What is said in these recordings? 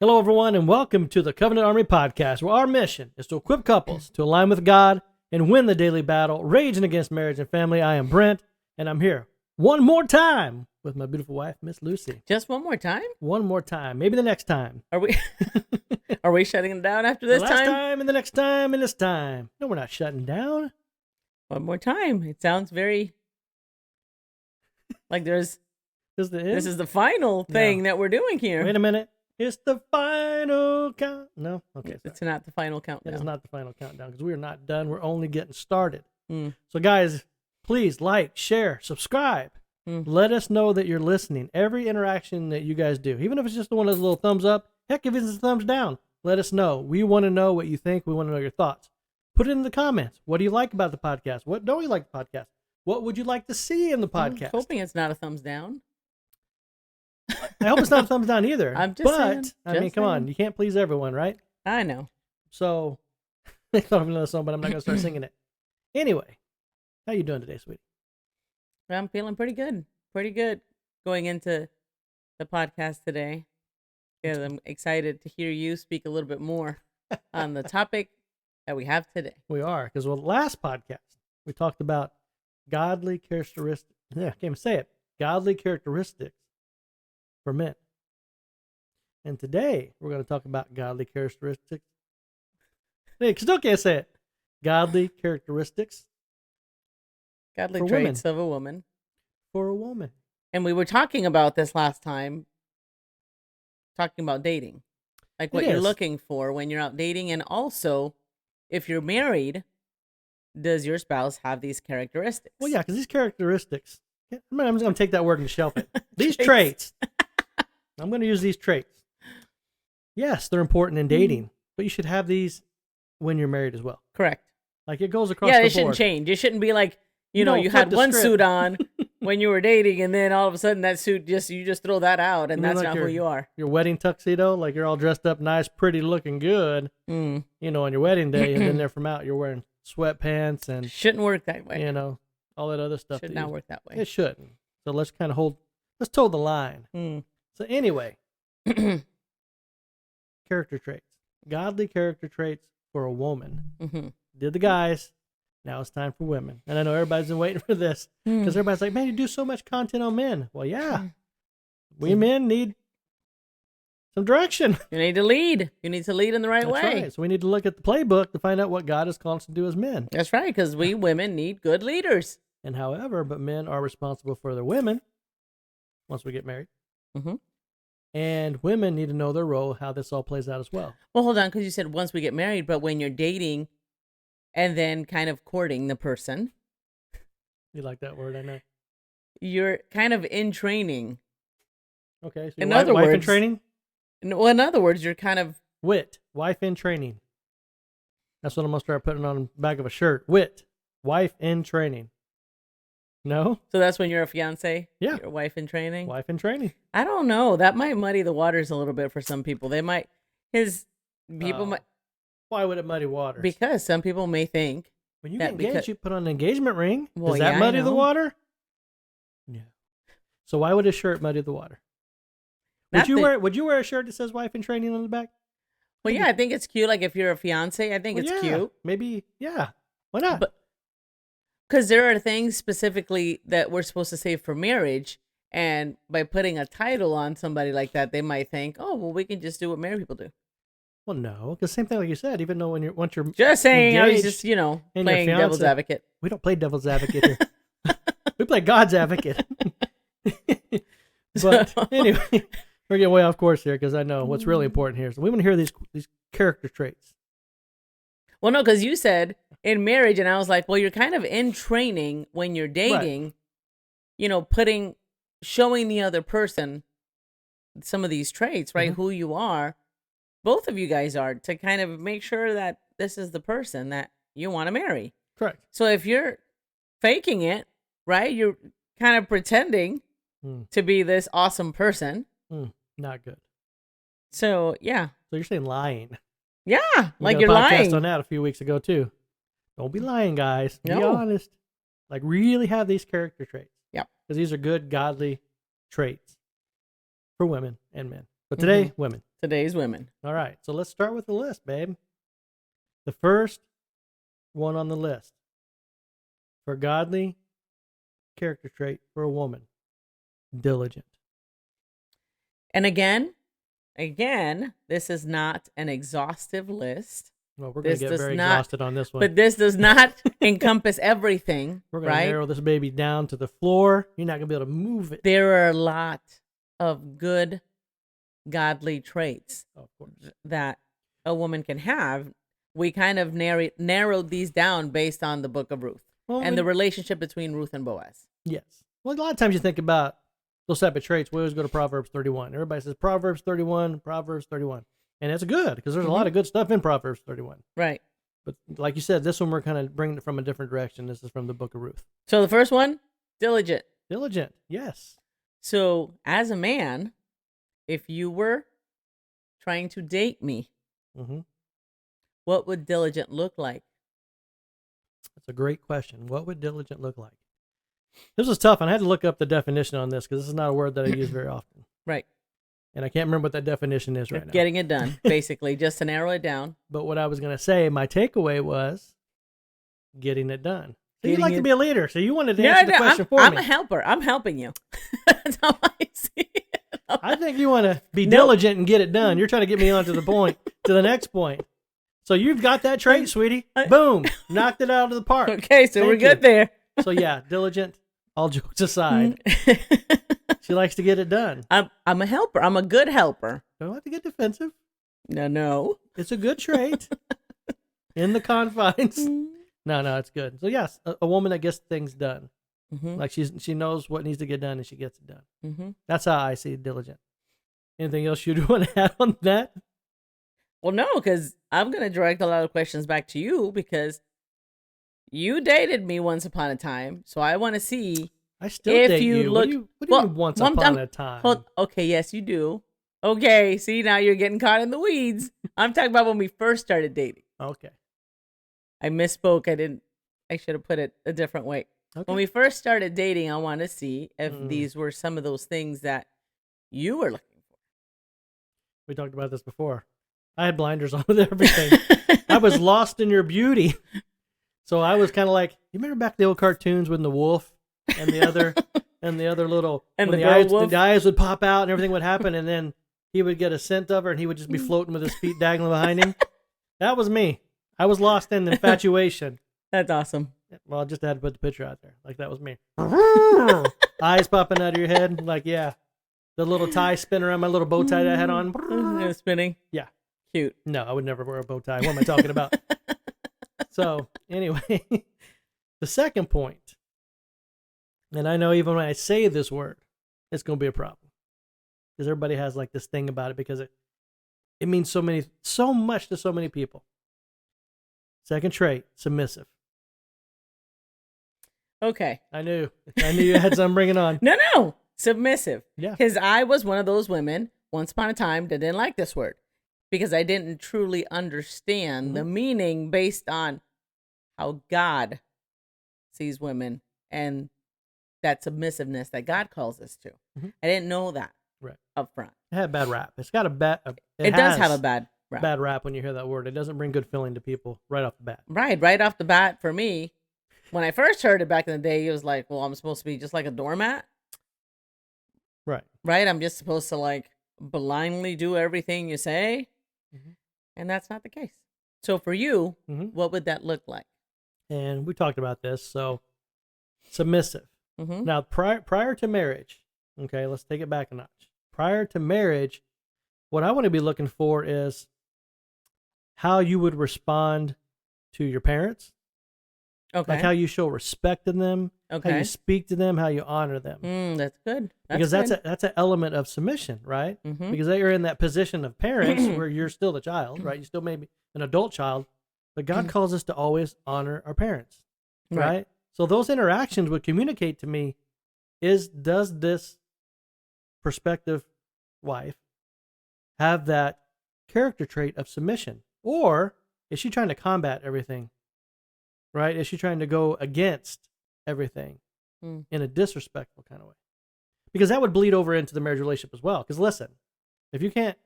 Hello, everyone, and welcome to the Covenant Army Podcast, where our mission is to equip couples to align with God and win the daily battle, raging against marriage and family. I am Brent, and I'm here one more time with my beautiful wife, Miss Lucy. Just one more time? One more time. Maybe the next time. Are we Are we shutting it down after this the time? last time, and the next time, and this time. No, we're not shutting down. One more time. It sounds very like this is the final thing that we're doing here. Wait a minute. It's the final count. No? Okay. Sorry. It's not the final countdown. It is not the final countdown because we are not done. We're only getting started. So, guys, please like, share, subscribe. Let us know that you're listening. Every interaction that you guys do, even if it's just one of those little thumbs up, heck, if it's a thumbs down, let us know. We want to know what you think. We want to know your thoughts. Put it in the comments. What do you like about the podcast? What don't you like the podcast? What would you like to see in the podcast? I'm hoping it's not a thumbs down. I hope it's not a thumbs down either. I'm just saying. I mean, come on. You can't please everyone, right? I know. So, I thought of another song, but I'm not going to start singing it. Anyway, how you doing today, sweetie? I'm feeling pretty good. Pretty good going into the podcast today. Because I'm excited to hear you speak a little bit more on the topic that we have today. We are, because last podcast, we talked about godly characteristics. Yeah, I can't even say it. Godly characteristics for men. And today, we're going to talk about godly characteristics. Hey, still can't say it. Godly characteristics. Godly for traits women. of a woman. For a woman. And we were talking about this last time, talking about dating. Like what you're looking for when you're out dating. And also, if you're married, does your spouse have these characteristics? Well, yeah, because these characteristics, I'm just going to take that word and shelf it. These traits. I'm going to use these traits. Yes, they're important in dating, but you should have these when you're married as well. Correct. Like it goes across the board. Yeah, it shouldn't change. It shouldn't be like, you know, you flip had the one script. suit on when you were dating, and then all of a sudden that suit you just throw that out, and that's like not who you are. Your wedding tuxedo, like you're all dressed up nice, pretty, looking good, you know, on your wedding day, and then there from out, you're wearing sweatpants and shouldn't work that way. You know, all that other stuff. Should not work that way. It shouldn't. So let's kind of let's toe the line. So anyway, character traits, godly character traits for a woman. Did the guys. Now it's time for women. And I know everybody's been waiting for this because everybody's like, man, you do so much content on men. Well, yeah, we men need some direction. You need to lead. You need to lead in the right That's way. Right. So we need to look at the playbook to find out what God has called us to do as men. That's right, because we women need good leaders. And but men are responsible for their women once we get married. And women need to know their role, how this all plays out as well. Well, hold on, because you said once we get married, but when you're dating and then kind of courting the person. You like that word, I know. You're kind of in training. Okay, so in other words, wife in training? Well, in other words, you're kind of... wife in training. That's what I'm going to start putting on the back of a shirt. Wife in training. No? So that's when you're a fiance? Yeah. Your wife in training? Wife in training. I don't know. That might muddy the waters a little bit for some people. They might... Why would it muddy waters? Because some people may think... When you get engaged, you put on an engagement ring. Well, Does that muddy the water? Yeah. So why would a shirt muddy the water? Would you wear a shirt that says wife in training on the back? Well, yeah, I think it's cute. Like if you're a fiance, I think it's cute. Maybe, yeah. Why not? Because there are things specifically that we're supposed to save for marriage. And by putting a title on somebody like that, they might think, oh, well, we can just do what married people do. Well, no, because same thing like you said. Even though once you're just saying, I was just playing devil's advocate. We don't play devil's advocate here. We play God's advocate. But anyway, we're getting way off course here because I know what's really important here. So we want to hear these character traits. Well, no, because you said in marriage, and I was like, well, you're kind of in training when you're dating. Right. Showing the other person some of these traits, right? Who you are. Both of you guys are, to kind of make sure that this is the person that you want to marry. Correct. So if you're faking it, right, you're kind of pretending to be this awesome person. Not good. So, yeah. So you're saying lying. Yeah, like you're lying. We did a podcast on that a few weeks ago, too. Don't be lying, guys. Be honest. Like, really have these character traits. Yep. Because these are good, godly traits for women and men. But today, women. Today's women. All right. So let's start with the list, babe. The first one on the list for godly character trait for a woman, diligent. And again, this is not an exhaustive list. Well, we're going to get very exhausted on this one. But this does not encompass everything. We're going to narrow this baby down to the floor. You're not going to be able to move it. There are a lot of good, godly traits that a woman can have. We kind of narrowed these down based on the book of Ruth and the relationship between Ruth and Boaz. Yes. Well, a lot of times you think about those type of traits. We always go to Proverbs 31. Everybody says Proverbs 31, Proverbs 31. And it's good because there's a lot of good stuff in Proverbs 31. Right. But like you said, this one we're kind of bringing it from a different direction. This is from the book of Ruth. So the first one, diligent. Diligent, yes. So as a man, if you were trying to date me, what would diligent look like? That's a great question. What would diligent look like? This was tough, and I had to look up the definition on this because this is not a word that I use very often. Right. And I can't remember what that definition is right now. Getting it done, basically, just to narrow it down. But what I was going to say, my takeaway was getting it done. So you like to be a leader, so you wanted to answer the question for me. I'm a helper. I'm helping you. That's how I see it. I think you want to be diligent and get it done. You're trying to get me on to the next point. So you've got that trait, sweetie. Boom. Knocked it out of the park. Okay, so we're good there. So yeah, diligent, all jokes aside. She likes to get it done. I'm a helper. I'm a good helper. Don't have to get defensive. No. It's a good trait in the confines. No, it's good. So yes, a woman that gets things done. Like she knows what needs to get done and she gets it done. That's how I see diligent. Anything else you want to add on that? Well, no, because I'm going to direct a lot of questions back to you because you dated me once upon a time. So I want to see. I still date you. What do you mean once upon a time? Okay, yes, you do. Okay, see, now you're getting caught in the weeds. I'm talking about when we first started dating. Okay. I misspoke. I should have put it a different way. Okay. When we first started dating, I want to see if these were some of those things that you were looking for. We talked about this before. I had blinders on with everything. I was lost in your beauty. So I was kind of like, you remember back the old cartoons when the wolf and the other little, and the eyes would pop out and everything would happen, and then he would get a scent of her and he would just be floating with his feet dangling behind him. That was me. I was lost in infatuation. That's awesome. Well, I just had to put the picture out there. Like that was me. Eyes popping out of your head. Like, yeah. The little tie spin around my little bow tie that I had on. Spinning? Yeah. Cute. No, I would never wear a bow tie. What am I talking about? So, anyway, the second point, and I know even when I say this word, it's going to be a problem. Because everybody has like this thing about it because it means so much to so many people. Second trait, submissive. Okay. I knew you had something bringing on. No. Submissive. Yeah. Because I was one of those women once upon a time that didn't like this word. Because I didn't truly understand the meaning based on how God sees women and that submissiveness that God calls us to. I didn't know that up front. It had a bad rap. It's got a bad. It does have a bad rap. Bad rap when you hear that word. It doesn't bring good feeling to people right off the bat. Right off the bat for me. When I first heard it back in the day, it was like, well, I'm supposed to be just like a doormat. Right. I'm just supposed to like blindly do everything you say. And that's not the case. So for you, what would that look like? And we talked about this. So submissive. Now, prior to marriage, okay, let's take it back a notch. Prior to marriage, what I want to be looking for is how you would respond to your parents. Okay. Like how you show respect to them. Okay. How you speak to them, how you honor them. That's good. Because that's an element of submission, right? Because you're in that position of parents where you're still the child, right? You still may be an adult child, but God calls us to always honor our parents, right? So those interactions would communicate to me does this prospective wife have that character trait of submission? Or is she trying to combat everything, right? Is she trying to go against everything in a disrespectful kind of way? Because that would bleed over into the marriage relationship as well. Because listen, if you can't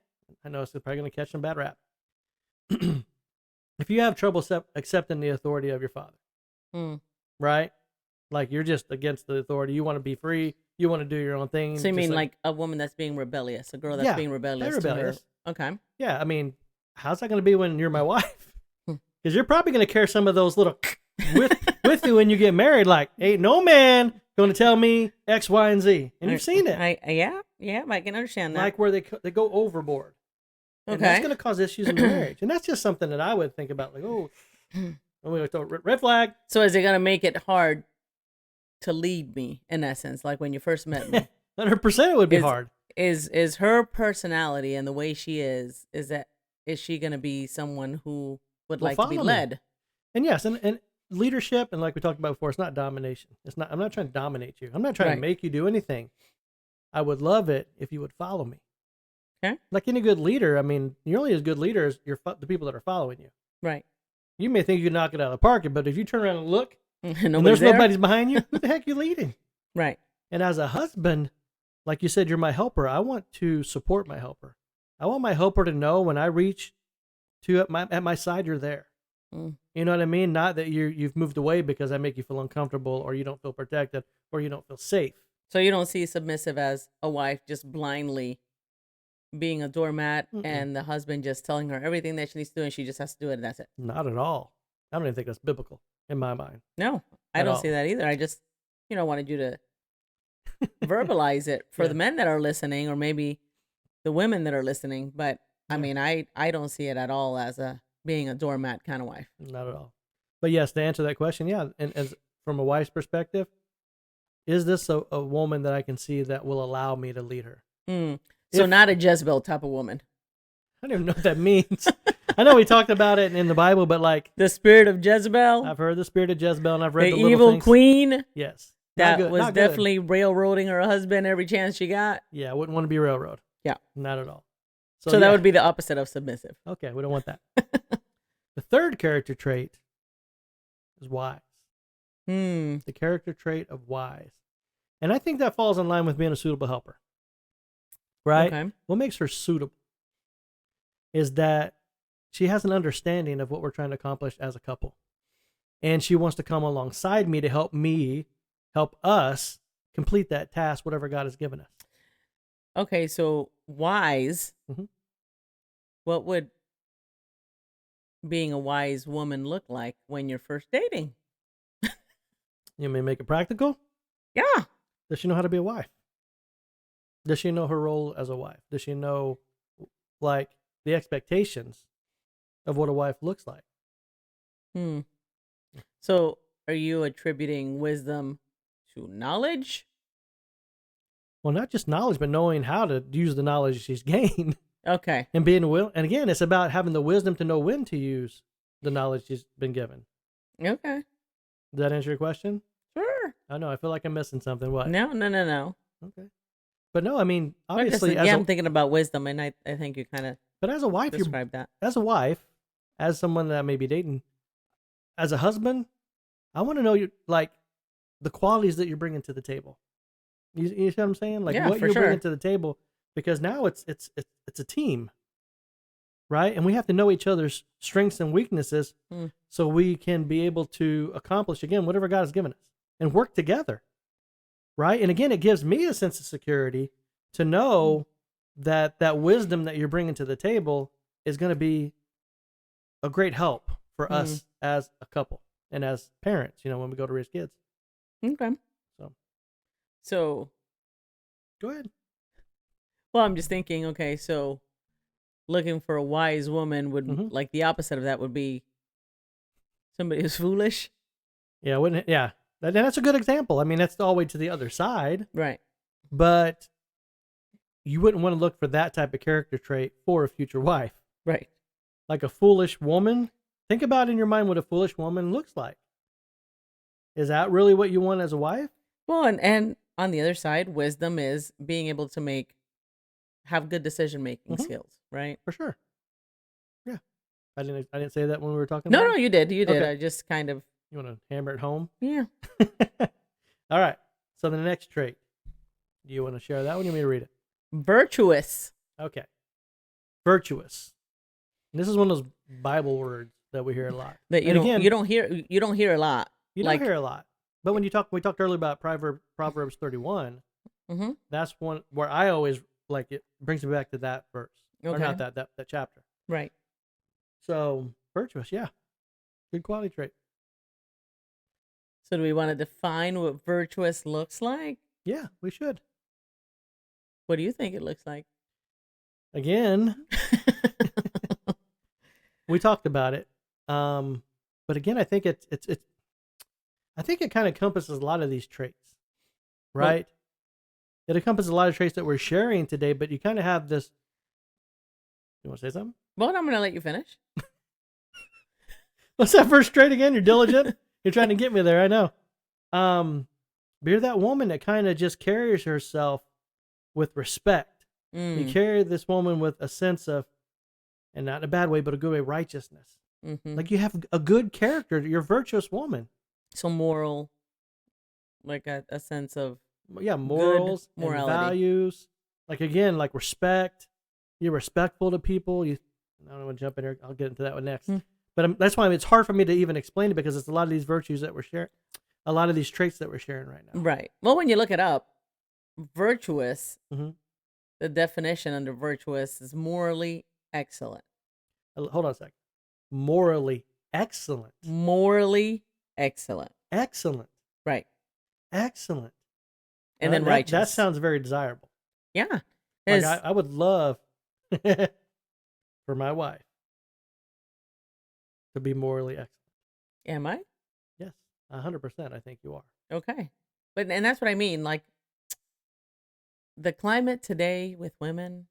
I know it's probably going to catch some bad rap. If you have trouble accepting the authority of your father, right? Like you're just against the authority. You want to be free. You want to do your own thing. So you mean like a woman that's being rebellious, a girl that's being rebellious to her? Okay. Yeah, I mean, how's that going to be when you're my wife? Because you're probably going to carry some of those little with you when you get married. Like, ain't no man going to tell me X, Y, and Z. And you've seen it. Yeah, I can understand that. Like where they go overboard. Okay. And that's going to cause issues in the marriage. And that's just something that I would think about. Like, oh, red flag. So is it going to make it hard to lead me, in essence, like when you first met me? 100% it would be hard. Is her personality and the way she is she going to be someone who would like to be led? Me. And yes, and leadership, and like we talked about before, it's not domination. I'm not trying to dominate you. I'm not trying to make you do anything. I would love it if you would follow me. Okay. Like any good leader, I mean, you're only as good leader as the people that are following you. Right. You may think you can knock it out of the park, but if you turn around and look, and there's nobody's behind you, who the heck are you leading? Right. And as a husband, like you said, you're my helper. I want to support my helper. I want my helper to know when I reach to at my side, you're there. You know what I mean? Not that you've moved away because I make you feel uncomfortable, or you don't feel protected, or you don't feel safe. So you don't see submissive as a wife just blindly being a doormat and the husband just telling her everything that she needs to do and she just has to do it and that's it. Not at all. I don't even think that's biblical in my mind. No, I don't see that either. I just, wanted you to verbalize it for the men that are listening, or maybe the women that are listening. But I mean, I don't see it at all as being a doormat kind of wife. Not at all. But yes, to answer that question, yeah. And as from a wife's perspective, is this a woman that I can see that will allow me to lead her? So not a Jezebel type of woman. I don't even know what that means. I know we talked about it in the Bible, but like the spirit of Jezebel. I've heard the spirit of Jezebel, and I've read the evil things. Queen. Yes, that was definitely railroading her husband every chance she got. Yeah, I wouldn't want to be railroad. Yeah, not at all. So that would be the opposite of submissive. Okay, we don't want that. The third character trait is wise. The character trait of wise, and I think that falls in line with being a suitable helper. Right? Okay. What makes her suitable is that she has an understanding of what we're trying to accomplish as a couple. And she wants to come alongside me to help us complete that task, whatever God has given us. Okay, so wise, what would being a wise woman look like when you're first dating? You may make it practical? Yeah. Does she know how to be a wife? Does she know her role as a wife? Does she know, like, the expectations of what a wife looks like? So, are you attributing wisdom to knowledge? Well, not just knowledge, but knowing how to use the knowledge she's gained. Okay. And being willing. And again, it's about having the wisdom to know when to use the knowledge she's been given. Okay. Does that answer your question? Sure. I know. I feel like I'm missing something. What? No. Okay. But no, I mean, obviously, I'm thinking about wisdom, and I think you kind of. But as a wife, describe that. As a wife, as someone that I may be dating, as a husband, I want to know the qualities that you're bringing to the table. You see what I'm saying? Like what you're bringing to the table, because now it's a team, right? And we have to know each other's strengths and weaknesses, so we can be able to accomplish again whatever God has given us and work together. Right. And again, it gives me a sense of security to know that wisdom that you're bringing to the table is going to be a great help for us as a couple and as parents, when we go to raise kids. Okay. So go ahead. Well, I'm just thinking, okay, so looking for a wise woman would like the opposite of that would be somebody who's foolish. Yeah. Wouldn't it? Yeah. That's a good example. I mean, that's all the way to the other side. Right. But you wouldn't want to look for that type of character trait for a future wife. Right. Like a foolish woman. Think about in your mind what a foolish woman looks like. Is that really what you want as a wife? Well, and on the other side, wisdom is being able to have good decision-making skills, right? For sure. Yeah. I didn't say that when we were talking about it? No, you did. You did. Okay. I just kind of... You want to hammer it home? Yeah. All right. So the next trait. Do you want to share that one? You want me to read it? Virtuous. Okay. Virtuous. And this is one of those Bible words that we hear a lot. That you don't hear a lot. You don't hear a lot. But when we talked earlier about Proverbs 31. Mm-hmm. That's one where I always like it. Brings me back to that verse, or not that chapter. Right. So virtuous, yeah, good quality trait. So do we want to define what virtuous looks like? Yeah, we should. What do you think it looks like? Again, we talked about it, but again, I think it's. I think it kind of encompasses a lot of these traits, right? Well, it encompasses a lot of traits that we're sharing today, but you kind of have this. You want to say something? Well, I'm going to let you finish. What's that first trait again? You're diligent. You're trying to get me there. I know. But you're that woman that kind of just carries herself with respect. You carry this woman with a sense of, and not in a bad way, but a good way, righteousness. Mm-hmm. Like you have a good character. You're a virtuous woman. So moral, like a sense of. Yeah, morals, and values. Like again, like respect. You're respectful to people. I don't want to jump in here. I'll get into that one next. But that's why it's hard for me to even explain it, because it's a lot of these virtues that we're sharing, a lot of these traits that we're sharing right now. Right. Well, when you look it up, virtuous, the definition under virtuous is morally excellent. Hold on a second. Morally excellent. Morally excellent. Excellent. Right. Excellent. And then righteous. That sounds very desirable. Yeah. Like I would love for my wife to be morally excellent. Am I? Yes, 100%. I think you are. Okay. And that's what I mean. Like the climate today with women,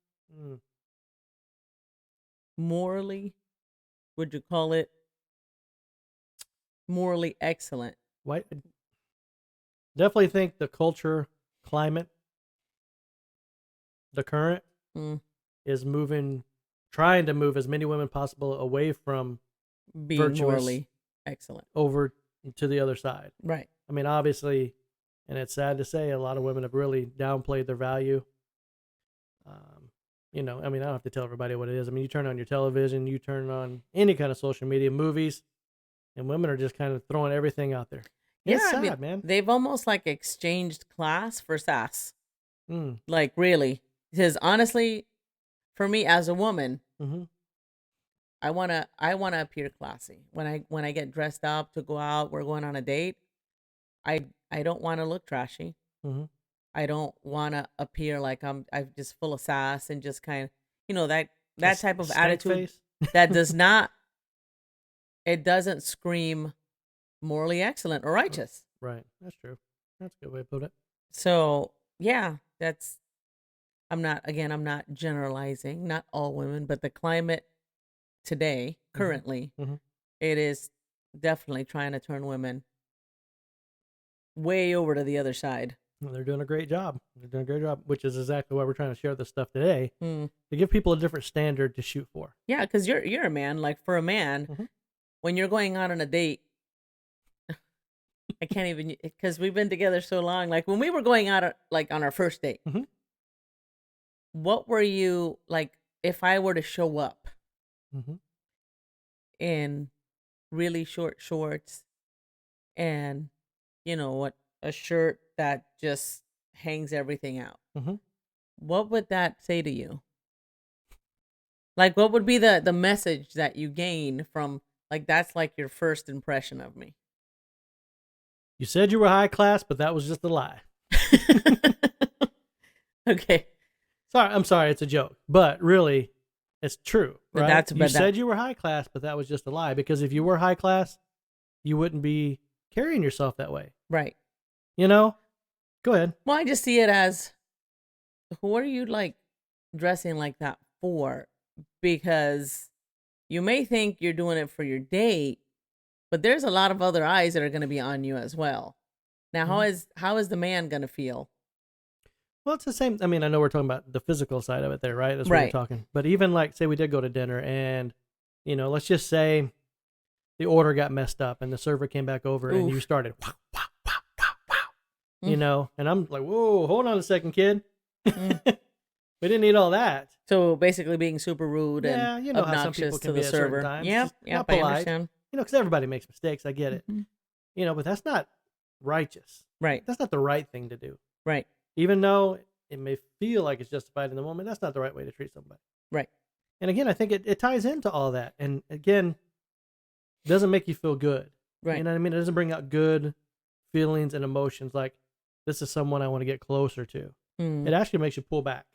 morally, would you call it morally excellent? Why? Definitely think the culture, climate, the current is trying to move as many women possible away from being virtuous, morally excellent, over to the other side. Right. I mean, obviously, and it's sad to say, a lot of women have really downplayed their value. I mean, I don't have to tell everybody what it is. I mean, you turn on your television, you turn on any kind of social media, movies, and women are just kind of throwing everything out there. It's sad, man. They've almost like exchanged class for sass. Like really, because honestly, for me as a woman, I wanna appear classy when I get dressed up to go out. We're going on a date. I don't want to look trashy. I don't want to appear like I'm just full of sass and just kind of that type of attitude that doesn't scream morally excellent or righteous. Right. That's true. That's a good way to put it. So yeah, I'm not generalizing, not all women, but the climate today, currently, it is definitely trying to turn women way over to the other side. Well, they're doing a great job. Which is exactly why we're trying to share this stuff today, to give people a different standard to shoot for. Yeah, because you're a man. Like for a man, when you're going out on a date, I can't even, because we've been together so long. Like when we were going out, like on our first date, what were you like? If I were to show up in really short shorts and a shirt that just hangs everything out, what would that say to you? Like, what would be the message that you gain from, like, that's like your first impression of me? You said you were high class, but that was just a lie. Okay. I'm sorry, it's a joke, but really, it's true, right? You said you were high class, but that was just a lie, because if you were high class, you wouldn't be carrying yourself that way. Right. Go ahead. Well, I just see it as, what are you like dressing like that for? Because you may think you're doing it for your date, but there's a lot of other eyes that are going to be on you as well. Now, how is the man going to feel? Well, it's the same. I mean, I know we're talking about the physical side of it there, right? That's what we're talking. But even like, say we did go to dinner and, let's just say the order got messed up and the server came back over and you started, wow, wow, wow, wow, wow, and I'm like, whoa, hold on a second, kid. We didn't need all that. So basically being super rude and you know how some obnoxious people to can be the at certain server. times. Yep, Just yep, not I polite. understand. Because everybody makes mistakes. I get it. But that's not righteous. Right. That's not the right thing to do. Right. Even though it may feel like it's justified in the moment, that's not the right way to treat somebody. Right. And again, I think it ties into all that. And again, it doesn't make you feel good. Right. You know what I mean? It doesn't bring out good feelings and emotions like this is someone I want to get closer to. It actually makes you pull back.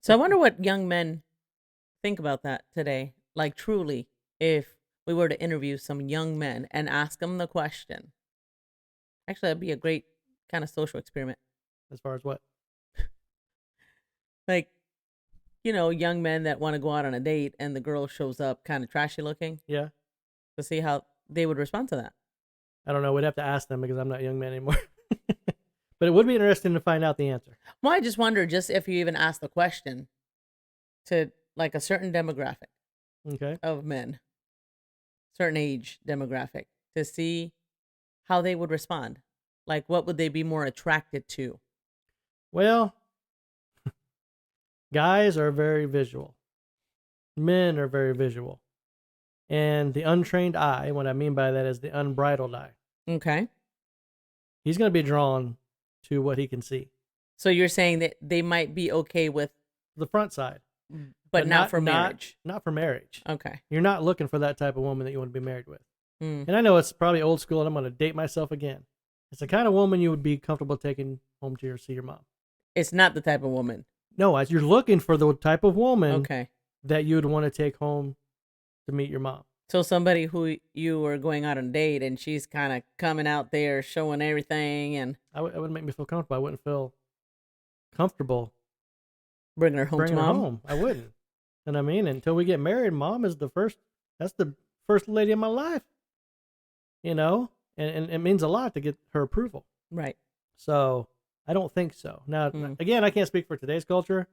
So I wonder what young men think about that today. Like truly, if we were to interview some young men and ask them the question. Actually, that'd be a great kind of social experiment. As far as what? Like, young men that want to go out on a date and the girl shows up kind of trashy looking. Yeah. To see how they would respond to that. I don't know. We'd have to ask them because I'm not a young man anymore. But it would be interesting to find out the answer. Well, I just wonder just if you even ask the question to like a certain demographic of men, certain age demographic, to see how they would respond. Like, what would they be more attracted to? Well, guys are very visual. Men are very visual. And the untrained eye, what I mean by that is the unbridled eye. Okay. He's going to be drawn to what he can see. So you're saying that they might be okay with the front side. But not for marriage. Not for marriage. Okay. You're not looking for that type of woman that you want to be married with. And I know it's probably old school and I'm going to date myself again. It's the kind of woman you would be comfortable taking home to see your mom. It's not the type of woman. No, you're looking for the type of woman that you would want to take home to meet your mom. So somebody who you were going out on a date and she's kind of coming out there showing everything and... It wouldn't make me feel comfortable. I wouldn't feel comfortable bringing her home to mom. I wouldn't. And I mean, until we get married, mom is that's the first lady in my life. And it means a lot to get her approval. Right. So I don't think so. Now, again, I can't speak for today's culture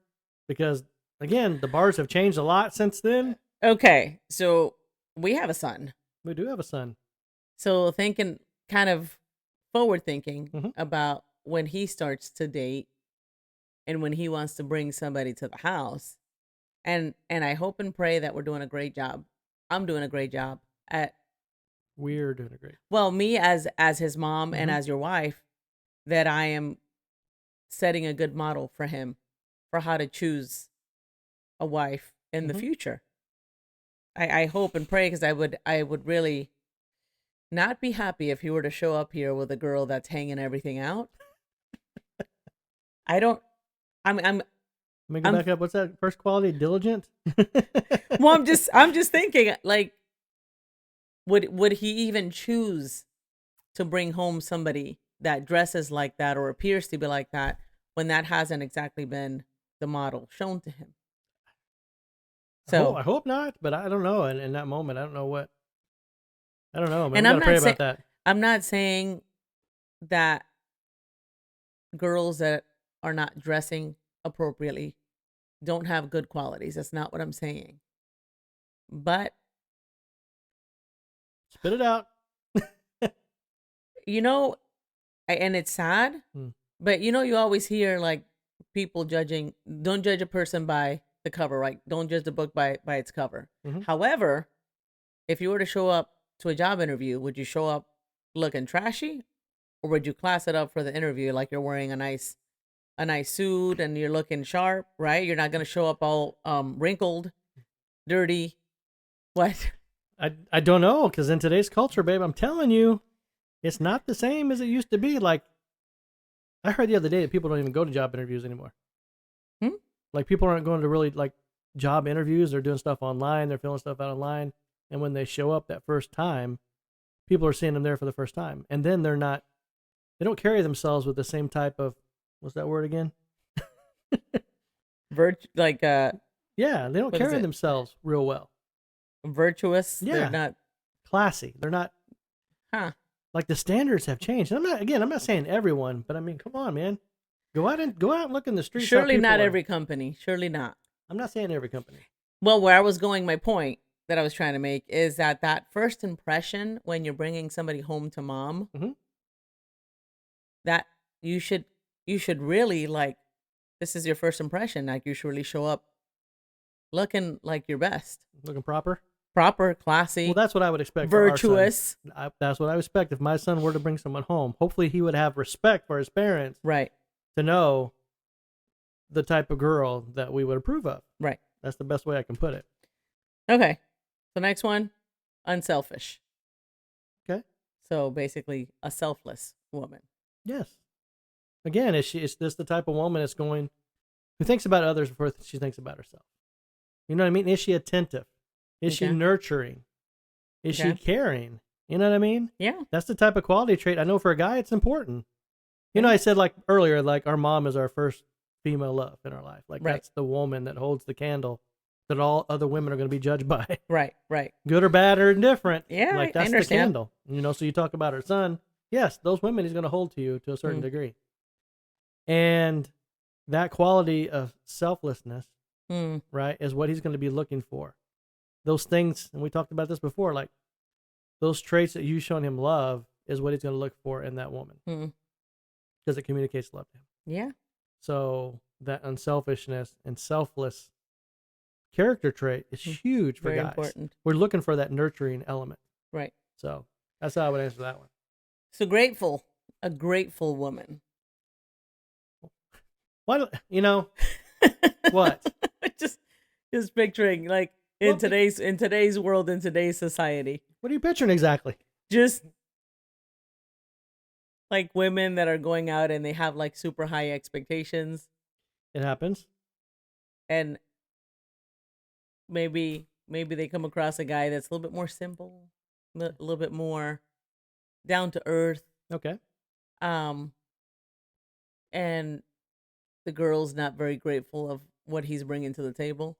because, again, the bars have changed a lot since then. Okay. So we have a son. We do have a son. So thinking kind of forward thinking about when he starts to date and when he wants to bring somebody to the house. And I hope and pray that we're doing a great job. I'm doing a great job at... We're doing a great... Well, me as his mom and as your wife, that I am setting a good model for him for how to choose a wife in the future. I hope and pray because I would really not be happy if he were to show up here with a girl that's hanging everything out. I'm Let me go back up. What's that? First quality, diligent? Well, I'm just thinking, like, would he even choose to bring home somebody that dresses like that or appears to be like that when that hasn't exactly been the model shown to him? So I hope not, but I don't know. And in that moment, I don't know what. I don't know. And I'm pray about that. I'm not saying that girls that are not dressing appropriately don't have good qualities. That's not what I'm saying. But spit it out. And it's sad, but you always hear like people judging, don't judge a person by the cover, right? Don't judge the book by its cover. However, if you were to show up to a job interview, would you show up looking trashy, or would you class it up for the interview like you're wearing a nice suit and you're looking sharp, right? You're not going to show up all wrinkled, dirty. What? I don't know, because in today's culture, babe, I'm telling you, it's not the same as it used to be. Like, I heard the other day that people don't even go to job interviews anymore. Like, people aren't going to really, like, job interviews. They're doing stuff online. They're filling stuff out online. And when they show up that first time, people are seeing them there for the first time. And then they don't carry themselves with the same type of, what's that word again? Yeah, they don't carry themselves real well. Virtuous? Yeah. They're not classy. They're not. Like, the standards have changed. And I'm not saying everyone, but I mean, come on, man. Go out and look in the streets. Surely not every company. Surely not. I'm not saying every company. Well, where I was going, my point that I was trying to make is that first impression when you're bringing somebody home to mom, that you should really like this is your first impression. Like, you should really show up looking like your best. Looking proper. Proper, classy. Well, that's what I would expect. Virtuous. That's what I would expect if my son were to bring someone home. Hopefully, he would have respect for his parents, Right. to know the type of girl that we would approve of. Right. That's the best way I can put it. Okay. The next one, unselfish. Okay. So basically, a selfless woman. Yes. Again, is this the type of woman that's who thinks about others before she thinks about herself? You know what I mean? Is she attentive? Is she nurturing? Is she caring? You know what I mean? Yeah. That's the type of quality trait. I know for a guy, it's important. You know, I said like earlier, like our mom is our first female love in our life. Like that's the woman that holds the candle that all other women are going to be judged by. Right. Right. Good or bad or indifferent. Yeah. Like that's the candle. You know, so you talk about her son. Yes, those women he's going to hold to you to a certain degree. And that quality of selflessness, right, is what he's going to be looking for. Those things, and we talked about this before, like those traits that you've shown him love is what he's going to look for in that woman. Because it communicates love to him. Yeah. So that unselfishness and selfless character trait is huge for Very guys. important. We're looking for that nurturing element. Right. So that's how I would answer that one. So grateful. A grateful woman. What, you know, what? just picturing like in today's world, in today's society. What are you picturing exactly? Just like women that are going out and they have like super high expectations. It happens. And maybe they come across a guy that's a little bit more simple, a little bit more down to earth. Okay. And the girl's not very grateful of what he's bringing to the table.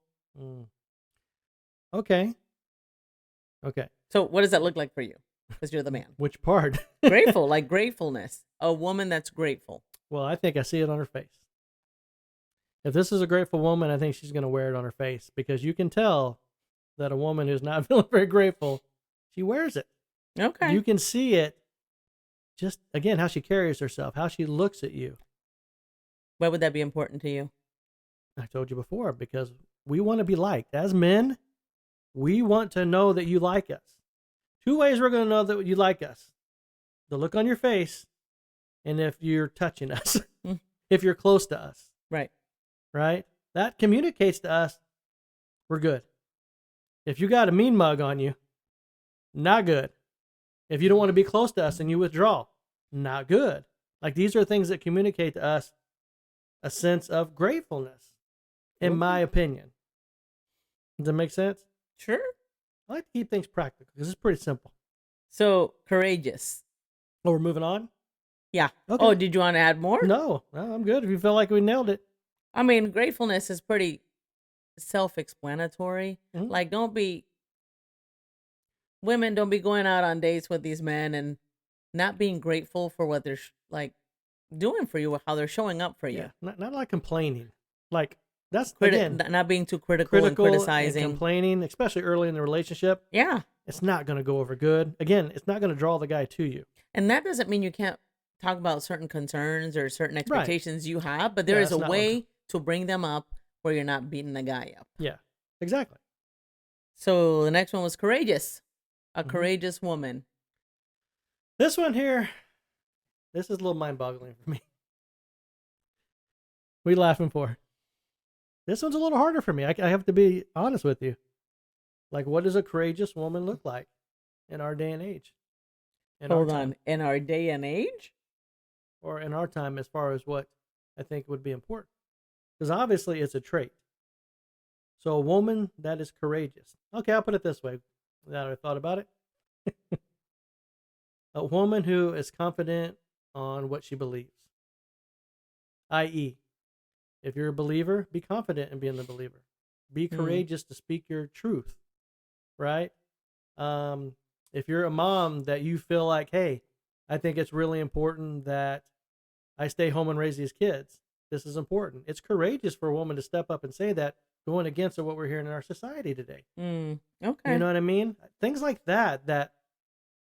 Okay. So what does that look like for you? Because you're the man. Which part? Grateful, like gratefulness. A woman that's grateful. Well, I think I see it on her face. If this is a grateful woman, I think she's going to wear it on her face, because you can tell that a woman who's not feeling very grateful, she wears it. Okay. You can see it just, again, how she carries herself, how she looks at you. Why would that be important to you? I told you before, because we want to be liked. As men, we want to know that you like us. Two ways we're going to know that you like us: the look on your face, and if you're touching us, if you're close to us. Right? That communicates to us we're good. If you got a mean mug on you, not good. If you don't want to be close to us and you withdraw, not good. Like, these are things that communicate to us a sense of gratefulness, in my opinion. Does that make sense? Sure. I like to keep things practical because it's pretty simple. So, courageous. Oh, we're moving on? Yeah. Okay. Oh, did you want to add more? No, I'm good. If you feel like we nailed it. I mean, gratefulness is pretty self-explanatory. Like, women don't be going out on dates with these men and not being grateful for what they're like doing for you, how they're showing up for you. Yeah, not like complaining. Like, that's not being too critical and criticizing. And complaining, especially early in the relationship. Yeah. It's not going to go over good. Again, it's not going to draw the guy to you. And that doesn't mean you can't talk about certain concerns or certain expectations you have, but there is a way to bring them up where you're not beating the guy up. Yeah, exactly. So the next one was courageous. A courageous woman. This one here, this is a little mind-boggling for me. What are you laughing for? This one's a little harder for me. I have to be honest with you. Like, what does a courageous woman look like in our day and age? Hold on. In our day and age? Or in our time, as far as what I think would be important. Because obviously it's a trait. So a woman that is courageous. Okay, I'll put it this way. Now that I thought about it. A woman who is confident on what she believes. I.e., if you're a believer, be confident in being the believer. Be courageous to speak your truth. Right? If you're a mom that you feel like, hey, I think it's really important that I stay home and raise these kids. This is important. It's courageous for a woman to step up and say that, going against what we're hearing in our society today. Okay. You know what I mean? Things like that,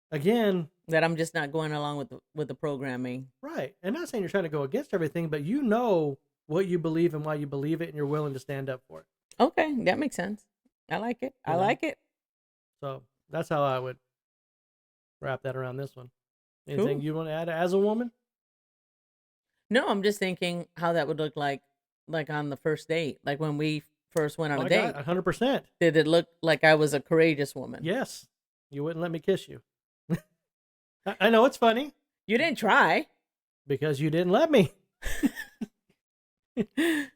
again... That I'm just not going along with the programming. Right. And not saying you're trying to go against everything, but you know what you believe and why you believe it, and you're willing to stand up for it. Okay, that makes sense. I like it. I like it. So that's how I would wrap that around this one. Anything Cool. you want to add as a woman? No, I'm just thinking how that would look like on the first date, like when we first went on a date. 100%. Did it look like I was a courageous woman? Yes. You wouldn't let me kiss you. I know it's funny. You didn't try. Because you didn't let me.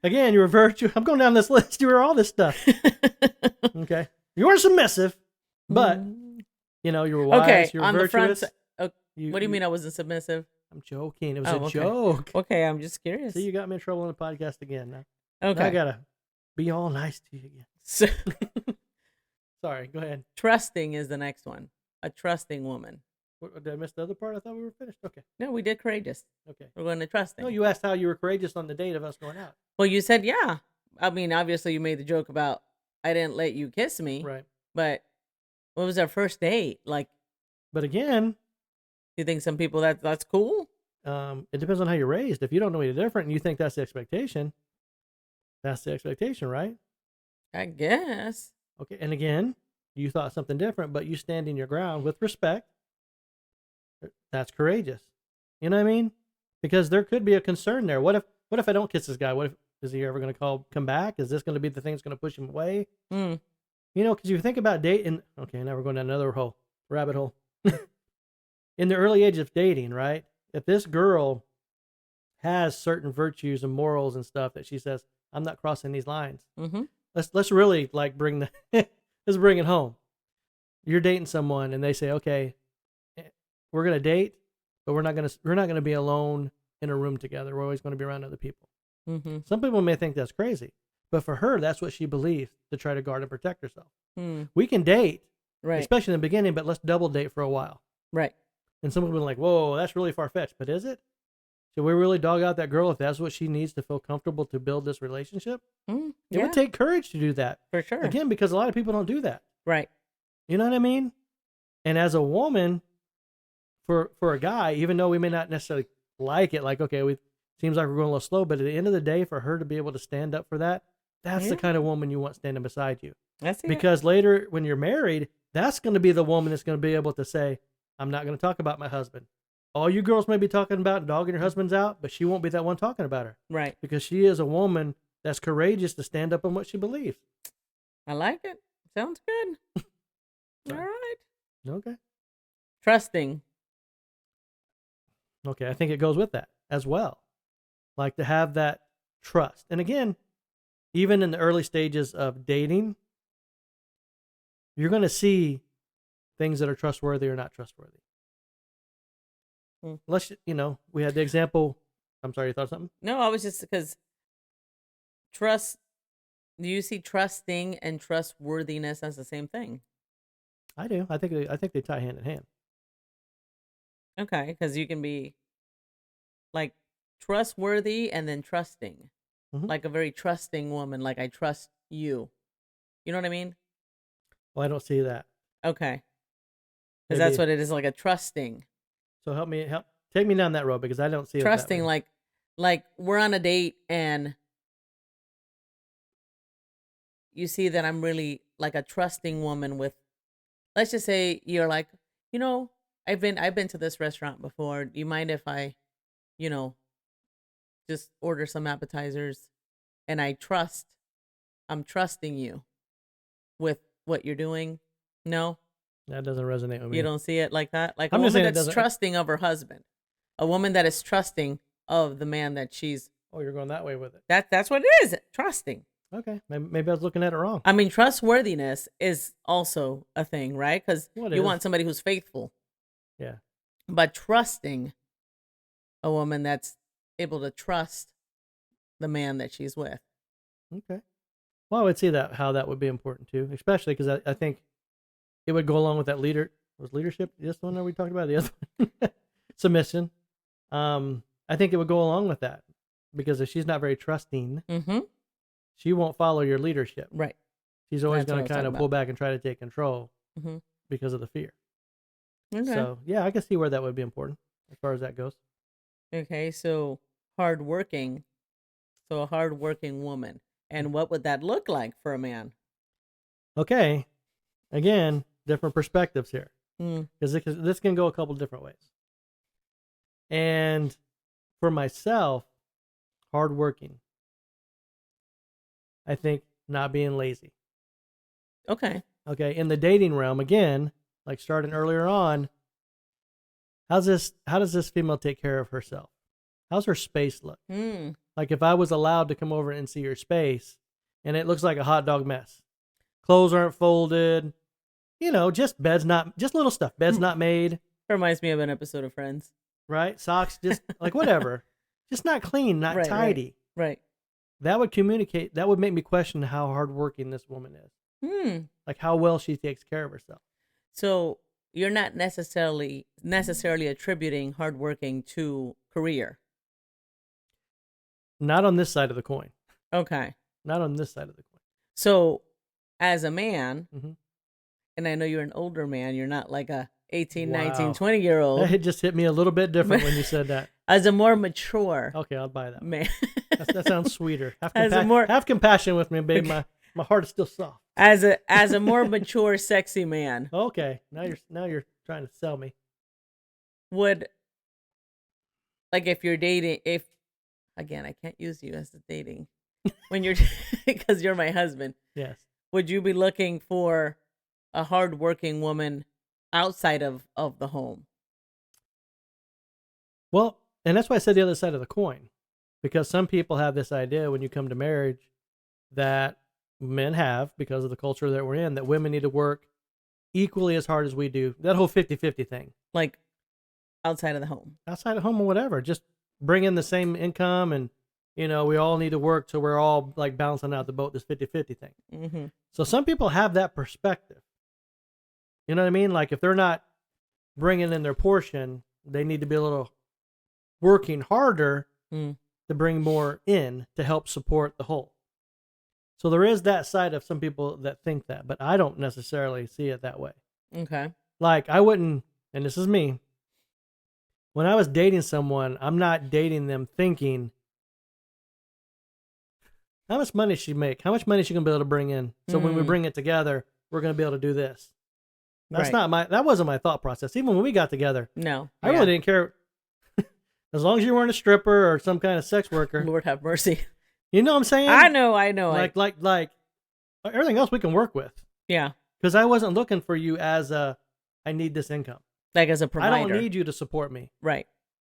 Again, you were virtuous. I'm going down this list. You were all this stuff. Okay. You weren't submissive, but, you know, you were wise. Okay, you were on virtuous. the front. What do you mean I wasn't submissive? I'm joking. It was Oh, a okay. joke. Okay, I'm just curious. See, you got me in trouble on the podcast again. Now Okay. I got to be all nice to you again. So, Sorry, go ahead. trusting is the next one. A trusting woman. What, did I miss the other part? I thought we were finished. Okay. No, we did courageous. Okay. We're going to trusting. No, you asked how you were courageous on the date of us going out. Well, you said yeah. I mean, obviously you made the joke about I didn't let you kiss me. Right. But what was our first date? Like, But again, you think some people that's cool? it depends on how you're raised. If you don't know any different and you think that's the expectation, right? I guess. Okay. And again, you thought something different, but you standing your ground with respect. That's courageous. You know what I mean? Because there could be a concern there. What if I don't kiss this guy? What if is he ever going to come back? Is this going to be the thing that's going to push him away? Mm. You know, because you think about dating. Okay, now we're going down another rabbit hole. In the early age of dating, right? If this girl has certain virtues and morals and stuff that she says, I'm not crossing these lines. Mm-hmm. Let's really like bring let's bring it home. You're dating someone and they say, okay, we're gonna date, but we're not gonna be alone in a room together. We're always gonna be around other people. Mm-hmm. Some people may think that's crazy, but for her, that's what she believes to try to guard and protect herself. Mm. We can date, Right. especially in the beginning, but let's double date for a while. Right. And some people are like, whoa, that's really far fetched, but is it? Should we really dog out that girl if that's what she needs to feel comfortable to build this relationship? Mm, It yeah, would take courage to do that. for sure. Again, because a lot of people don't do that. Right. You know what I mean? And as a woman, for a guy, even though we may not necessarily like it, like, okay, seems like we're going a little slow, but at the end of the day, for her to be able to stand up for that, that's the kind of woman you want standing beside you. That's it. Because later, when you're married, that's going to be the woman that's going to be able to say, I'm not going to talk about my husband. All you girls may be talking about dogging your husbands out, but she won't be that one talking about her. Right. Because she is a woman that's courageous to stand up on what she believes. I like it. Sounds good. All right. Okay. Trusting. Okay, I think it goes with that as well. Like to have that trust. And again, even in the early stages of dating, you're going to see things that are trustworthy or not trustworthy. Let's, we had the example. I'm sorry, you thought something? No, I was just because trust. Do you see trusting and trustworthiness as the same thing? I do. I think they tie hand in hand. Okay, because you can be like trustworthy and then trusting, like a very trusting woman. Like I trust you. You know what I mean? Well, I don't see that. Okay, because that's what it is, like a trusting. So take me down that road because I don't see Trusting, it that way. like we're on a date and you see that I'm really like a trusting woman with, let's just say you're like, I've been to this restaurant before. Do you mind if I, just order some appetizers and I'm trusting you with what you're doing? No? That doesn't resonate with me. You don't see it like that? Like I'm a just woman saying that's trusting of her husband. A woman that is trusting of the man that she's. Oh, you're going that way with it. That's what it is. Trusting. Okay. Maybe I was looking at it wrong. I mean, trustworthiness is also a thing, right? Because you want somebody who's faithful. Yeah. But trusting a woman that's able to trust the man that she's with. Okay. Well, I would see how that would be important too, especially because I think it would go along with that leadership. This one that we talked about, the other one, submission. I think it would go along with that because if she's not very trusting, she won't follow your leadership. Right. She's always going to kind of pull back and try to take control because of the fear. Okay. So yeah, I can see where that would be important as far as that goes. Okay, so hardworking. So a hardworking woman. And what would that look like for a man? Okay. Again, different perspectives here. Mm. Because this can go a couple different ways. And for myself, hardworking. I think not being lazy. Okay. Okay. In the dating realm, again, like starting earlier on, how does this female take care of herself? How's her space look? Mm. Like if I was allowed to come over and see her space and it looks like a hot dog mess. Clothes aren't folded, just just little stuff. Bed's not made. Reminds me of an episode of Friends. Right? Socks, just like whatever. Just not clean, not tidy. Right. That would make me question how hardworking this woman is. Like how well she takes care of herself. So you're not necessarily attributing hardworking to career. Not on this side of the coin. Okay. Not on this side of the coin. So as a man, and I know you're an older man, you're not like a 18, 19, 20-year-old. That just hit me a little bit different when you said that. As a more mature. Okay, I'll buy that. Man. That sounds sweeter. Have compassion with me, babe. My heart is still soft. As a more mature, sexy man. Okay, now you're trying to sell me. Would, like, if you're dating, again, I can't use you as the dating when you're because you're my husband. Yes. Would you be looking for a hardworking woman outside of the home? Well, and that's why I said the other side of the coin, because some people have this idea when you come to marriage that men have, because of the culture that we're in, that women need to work equally as hard as we do. That whole 50-50 thing. Like outside of the home. Outside of home or whatever. Just bring in the same income and, we all need to work so we're all like balancing out the boat, this 50-50 thing. Mm-hmm. So some people have that perspective. You know what I mean? Like if they're not bringing in their portion, they need to be a little working harder to bring more in to help support the whole. So there is that side of some people that think that, but I don't necessarily see it that way. Okay. Like I wouldn't, and this is me, when I was dating someone, I'm not dating them thinking, how much money she make? How much money she gonna be able to bring in? So when we bring it together, we're gonna be able to do this. That wasn't my thought process. Even when we got together, no, I really didn't care. As long as you weren't a stripper or some kind of sex worker. Lord have mercy. You know what I'm saying? I know. Like everything else we can work with. Yeah. Because I wasn't looking for you as I need this income. Like as a provider. I don't need you to support me. Right.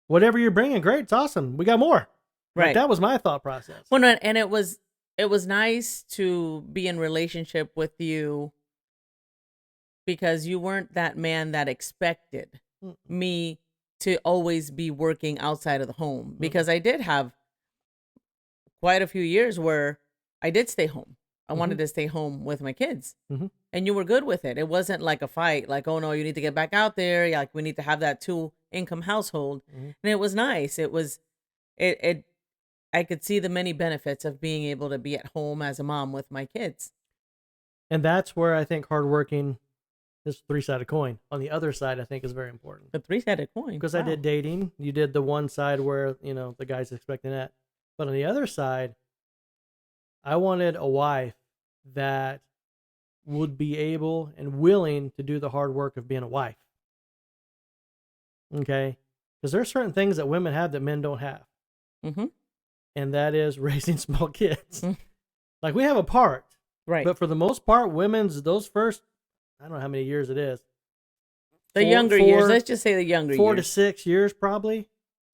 Whatever you're bringing, great. It's awesome. We got more. Right. Like, that was my thought process. Well, no, and it was nice to be in relationship with you because you weren't that man that expected me to always be working outside of the home, because I did have quite a few years where I did stay home. I wanted to stay home with my kids, and you were good with it. It wasn't like a fight, like, oh no, you need to get back out there. Yeah, like we need to have that 2-income household. And it was nice. I could see the many benefits of being able to be at home as a mom with my kids. And that's where I think hardworking is a 3-sided coin. On the other side, I think is very important. A 3-sided coin. Because I did dating. You did the one side where, the guy's expecting that. But on the other side, I wanted a wife that would be able and willing to do the hard work of being a wife. Okay? Because there are certain things that women have that men don't have. And that is raising small kids. Like we have a part. Right. But for the most part, women's, those first, I don't know how many years it is. The younger years. Let's just say the younger 4 years. to 6 years probably.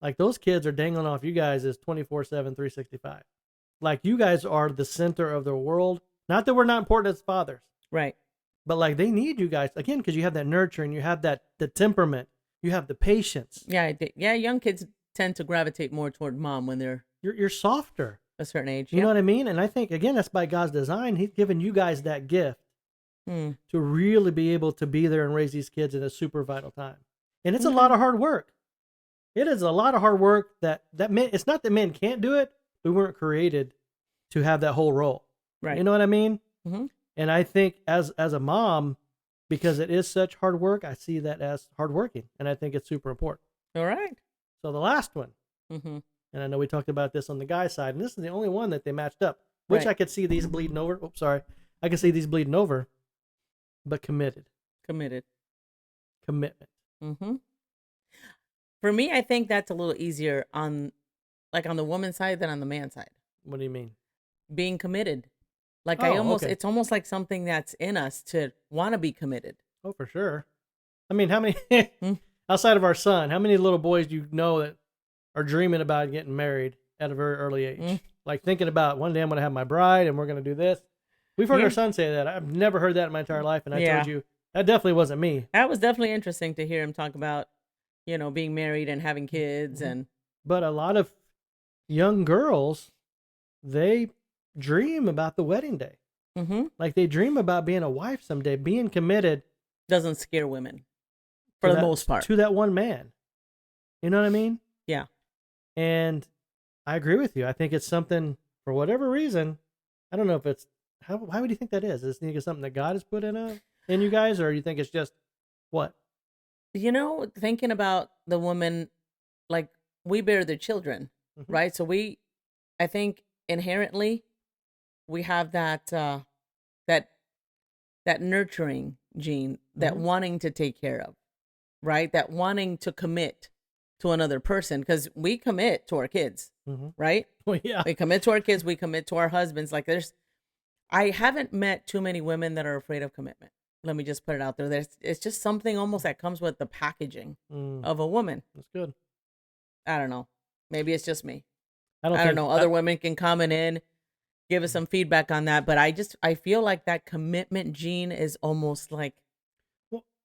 Like those kids are dangling off you guys as 24/7, 365. Like you guys are the center of the world. Not that we're not important as fathers. Right. But like they need you guys, again, because you have that nurturing, you have the temperament, you have the patience. Yeah, young kids tend to gravitate more toward mom when they're you're softer. A certain age. You know what I mean? And I think, again, that's by God's design. He's given you guys that gift to really be able to be there and raise these kids in a super vital time. And it's a lot of hard work. It is a lot of hard work that men, it's not that men can't do it. We weren't created to have that whole role. Right. You know what I mean? And I think as a mom, because it is such hard work, I see that as hardworking. And I think it's super important. All right. So the last one, And I know we talked about this on the guy side, and this is the only one that they matched up, which I could see these bleeding over. Oops, sorry. I can see these bleeding over, but committed. Committed. Commitment. Mm-hmm. For me, I think that's a little easier on the woman's side than on the man's side. What do you mean? Being committed. Like it's almost like something that's in us to want to be committed. Oh, for sure. I mean, how many, outside of our son, how many little boys do you know that are dreaming about getting married at a very early age? Like thinking about one day I'm going to have my bride and we're going to do this. We've heard our son say that. I've never heard that in my entire life. And I told you, that definitely wasn't me. That was definitely interesting to hear him talk about, being married and having kids. But a lot of young girls, they dream about the wedding day. Like they dream about being a wife someday, being committed. Doesn't scare women for the most part. To that one man. You know what I mean? Yeah. And I agree with you. I think it's something, for whatever reason, I don't know if it's, why would you think that is? Is it something that God has put in you guys, or you think it's just what? Thinking about the woman, like we bear their children, right? So I think inherently we have that nurturing gene, that wanting to take care of, right? That wanting to commit to another person, because we commit to our kids, right? Well, yeah. We commit to our kids, we commit to our husbands. Like I haven't met too many women that are afraid of commitment. Let me just put it out there. It's just something almost that comes with the packaging of a woman. That's good. I don't know. Maybe it's just me. I don't know. Other women can comment in, give us some feedback on that. But I feel like that commitment gene is almost like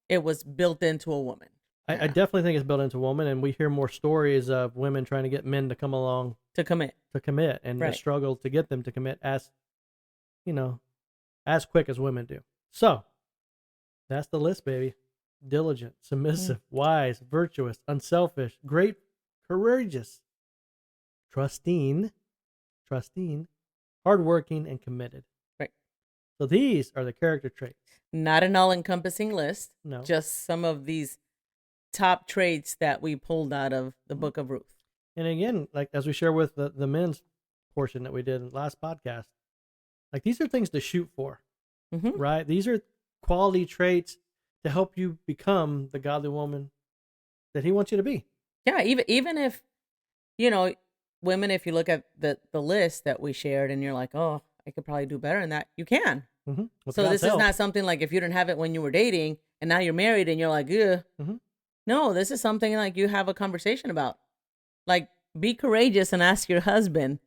it was built into a woman. I definitely think it's built into a woman, and we hear more stories of women trying to get men to come along to commit, and the struggle to get them to commit as quick as women do. So that's the list, baby. Diligent, submissive, wise, virtuous, unselfish, great, courageous, trusting, hardworking, and committed. Right. So these are the character traits. Not an all-encompassing list. No. Just some of these top traits that we pulled out of the book of Ruth. And again, like as we share with the men's portion that we did in the last podcast, like these are things to shoot for, right? These are quality traits to help you become the godly woman that he wants you to be. Yeah, even if, women, if you look at the list that we shared and you're like, oh, I could probably do better than that, you can. So this is not something like if you didn't have it when you were dating and now you're married and you're like, ugh. No, this is something like you have a conversation about. Like, be courageous and ask your husband,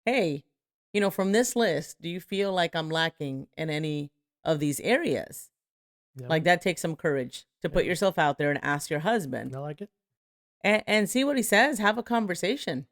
hey, from this list, do you feel like I'm lacking in any of these areas? Yep. Like that takes some courage to put yourself out there and ask your husband. I like it. And see what he says. Have a conversation.